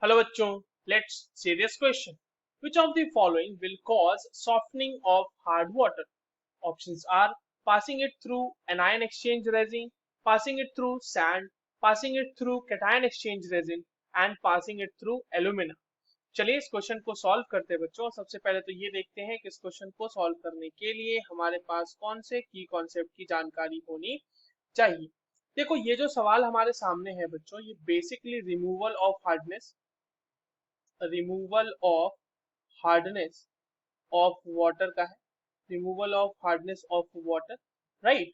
Hello बच्चों, let's see this question. Which of the following will cause softening of hard water? Options are passing it through anion exchange resin, passing it through sand, passing it through cation exchange resin and passing it through alumina. चलिए इस question को solve करते हैं बच्चों। सबसे पहले तो ये देखते हैं कि इस क्वेश्चन को सॉल्व करने के लिए हमारे पास कौन से की कॉन्सेप्ट की जानकारी होनी चाहिए। देखो ये जो सवाल हमारे सामने है बच्चों, ये basically removal of hardness of water का है। Removal of hardness of water, right.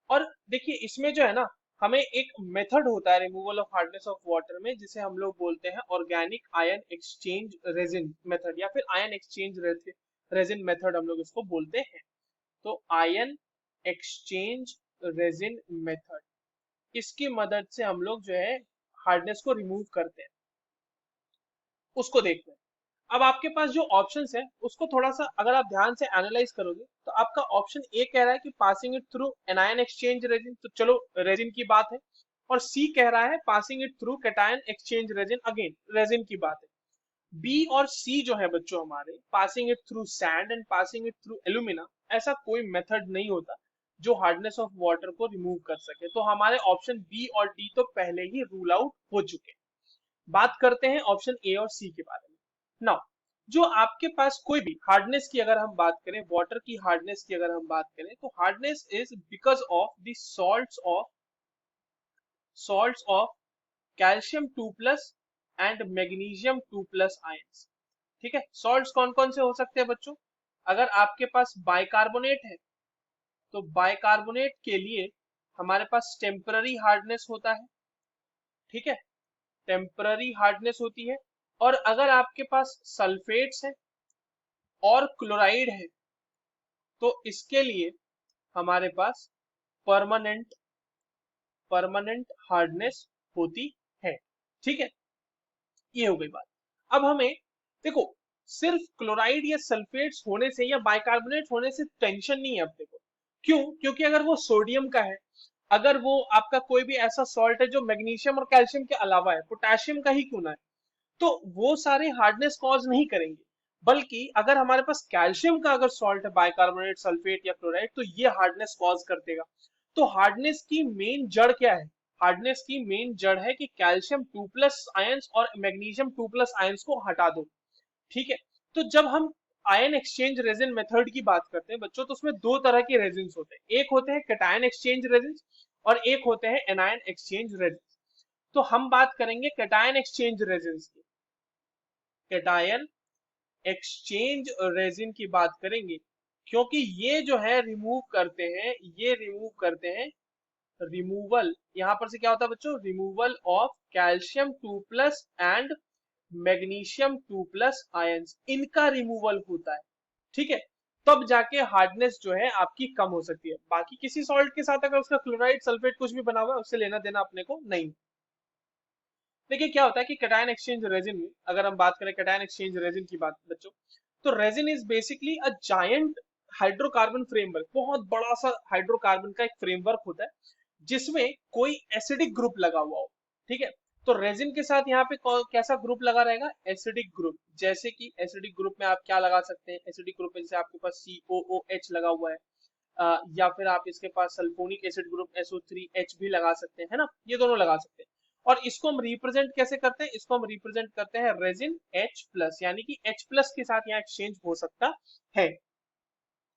और देखिए इसमें जो है ना, हमें एक मेथड होता है removal of hardness of water में, जिसे हम लोग बोलते हैं organic ion exchange resin method या फिर आयन एक्सचेंज रेजिन मेथड हम लोग इसको बोलते हैं। तो आयन एक्सचेंज रेजिन मेथड, इसकी मदद से हम लोग जो है हार्डनेस को रिमूव करते हैं, उसको देखते हैं। अब आपके पास जो ऑप्शंस है उसको थोड़ा सा अगर आप ध्यान से एनालाइज करोगे तो आपका ऑप्शन ए कह रहा है कि passing it through anion exchange resin, तो चलो रेजिन की बात है। और सी कह रहा है passing it through cation exchange resin, again resin की बात है। बी और सी जो है बच्चों हमारे passing it through sand and passing it through alumina, ऐसा कोई मेथड नहीं होता जो हार्डनेस ऑफ वाटर को रिमूव कर सके। तो हमारे ऑप्शन बी और डी तो पहले ही रूल आउट हो चुके हैं। बात करते हैं ऑप्शन ए और सी के बारे में। नाउ जो आपके पास कोई भी हार्डनेस की अगर हम बात करें, वाटर की हार्डनेस की अगर हम बात करें, तो hardness is because of the salts of calcium 2 plus and magnesium 2 plus ions. ठीक है, सॉल्ट्स कौन कौन से हो सकते हैं बच्चों? अगर आपके पास बाइकार्बोनेट है तो बाइकार्बोनेट के लिए हमारे पास टेम्पररी हार्डनेस होता है। ठीक है, टेम्पररी हार्डनेस होती है। और अगर आपके पास सल्फेट्स है और क्लोराइड है तो इसके लिए हमारे पास परमानेंट परमानेंट हार्डनेस होती है। ठीक है, ये हो गई बात। अब हमें देखो, सिर्फ क्लोराइड या सल्फेट्स होने से या बाइकार्बोनेट होने से टेंशन नहीं है अपने को। क्यों? क्योंकि अगर वो सोडियम का है, अगर वो आपका कोई भी ऐसा सॉल्ट है जो मैग्नीशियम और कैल्शियम के अलावा है, पोटेशियम का ही क्यों ना है, तो वो सारे हार्डनेस कॉज नहीं करेंगे। बल्कि अगर हमारे पास कैल्शियम का अगर सॉल्ट है, बाइकार्बोनेट, सल्फेट या क्लोराइड, तो ये हार्डनेस कॉज कर देगा। तो हार्डनेस की मेन जड़ क्या है? हार्डनेस की मेन जड़ है कि कैल्शियम 2 प्लस आयंस और मैग्नीशियम 2 प्लस आयंस को हटा दो। ठीक है, तो जब हम आयन एक्सचेंज रेजिन मेथड की बात करते हैं बच्चों, तो उसमें दो तरह के रेजिन होते हैं। एक होते हैं कैटायन एक्सचेंज रेजिन और एक होते हैं एनायन एक्सचेंज रेजिन। तो हम बात करेंगे कैटायन एक्सचेंज रेजिन की। कैटायन एक्सचेंज रेजिन की बात करेंगे क्योंकि ये जो है रिमूव करते हैं, ये रिमूव करते हैं, रिमूवल यहां पर से क्या होता है बच्चों? Removal of calcium 2 plus and magnesium 2 plus ions, इनका रिमूवल होता है। ठीक है, तब जाके हार्डनेस जो है आपकी कम हो सकती है। बाकी किसी सॉल्ट के साथ अगर उसका क्लोराइड सल्फेट कुछ भी बना हुआ है, उससे लेना देना अपने को नहीं। देखिए क्या होता है कि कैटायन एक्सचेंज रेजिन में अगर हम बात करें कैटायन एक्सचेंज रेजिन की बात बच्चों, तो resin is basically a giant hydrocarbon framework, बहुत बड़ा सा हाइड्रोकार्बन का एक फ्रेमवर्क होता है जिसमें कोई एसिडिक ग्रुप लगा हुआ हो। ठीक है, तो रेजिन के साथ यहाँ पे कैसा ग्रुप लगा रहेगा? Acidic group. जैसे कि एसिडिक ग्रुप में आप क्या लगा सकते हैं? एसिडिक ग्रुप में जैसे आपके पास COOH लगा हुआ है, या फिर आप इसके पास सल्फोनिक एसिड ग्रुप SO3H भी लगा सकते हैं, है ना, ये दोनों लगा सकते हैं। और इसको हम रिप्रेजेंट कैसे करते हैं? इसको हम रिप्रेजेंट करते हैं रेजिन H प्लस, यानी कि H प्लस के साथ यहाँ एक्सचेंज हो सकता है।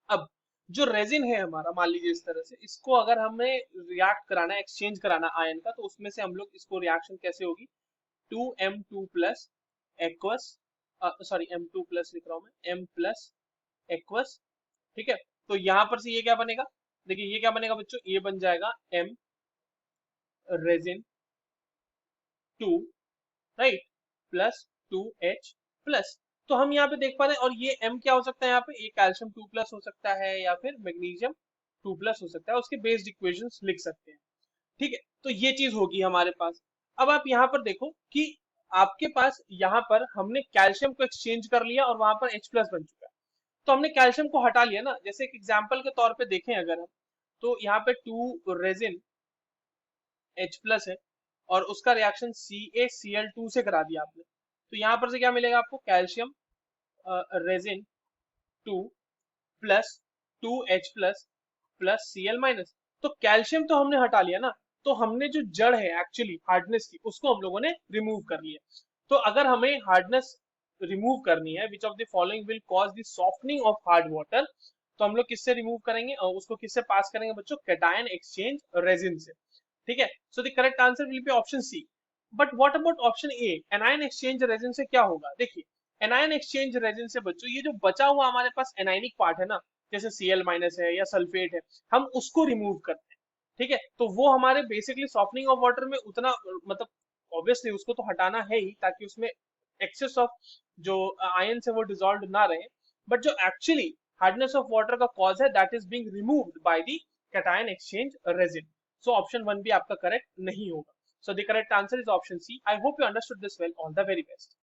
अब जो रेजिन है हमारा, मान लीजिए इस तरह से, इसको अगर हमें रिएक्ट कराना है, एक्सचेंज कराना आयन का, तो उसमें से हम लोग इसको रिएक्शन कैसे होगी? 2M2 plus aqueous, sorry M2 plus लिख रहा हूं मैं, M प्लस एक्वस। ठीक है, तो यहां पर से ये क्या बनेगा? देखिए ये क्या बनेगा बच्चों? ये बन जाएगा M resin 2, right, plus 2H plus. तो हम यहाँ पे देख पा रहे हैं, और ये M क्या हो सकता है? यहाँ पे ये कैल्शियम 2 प्लस हो सकता है या फिर मैग्नीशियम 2 प्लस हो सकता है, उसके बेस्ड इक्वेशंस लिख सकते हैं। ठीक है, तो ये चीज होगी हमारे पास। अब आप यहाँ पर देखो कि आपके पास यहाँ पर हमने कैल्शियम को एक्सचेंज कर लिया और वहां पर H प्लस बन चुका है। तो हमने कैल्शियम को हटा लिया ना। जैसे एक एग्जाम्पल के तौर पे देखें अगर हम, तो यहाँ पे 2 रेजिन H प्लस है और उसका रिएक्शन CaCl2 से करा दिया आपने। तो यहाँ पर से क्या मिलेगा आपको, calcium resin 2 plus 2H plus plus Cl minus. तो कैल्शियम तो हमने हटा लिया ना, तो हमने जो जड़ है एक्चुअली हार्डनेस की उसको हम लोगों ने रिमूव कर लिया। तो अगर हमें हार्डनेस रिमूव करनी है, which of the following will cause the softening of hard water, तो हम लोग किससे रिमूव करेंगे, उसको किससे पास करेंगे बच्चों, कैटायन एक्सचेंज रेजिन से। ठीक है, so the correct answer will be option C. But what about option A, anion exchange resin से क्या होगा, देखिए एनायन एक्सचेंज रेजिन से बच्चों ये जो बचा हुआ हमारे पास एनाइनिक पार्ट है ना, जैसे Cl माइनस है या सल्फेट है, हम उसको रिमूव करते हैं। ठीक है, तो वो हमारे बेसिकली सॉफ्टनिंग ऑफ वाटर में उतना मतलब ऑब्वियसली उसको तो हटाना है ही, ताकि उसमें एक्सेस ऑफ जो आयन है वो डिजोल्व ना रहे। बट जो एक्चुअली हार्डनेस ऑफ वाटर का कॉज है that is being removed by the cation exchange resin. So option 1 भी आपका करेक्ट नहीं होगा। So the correct answer is option C. I hope you understood this well. All the very best.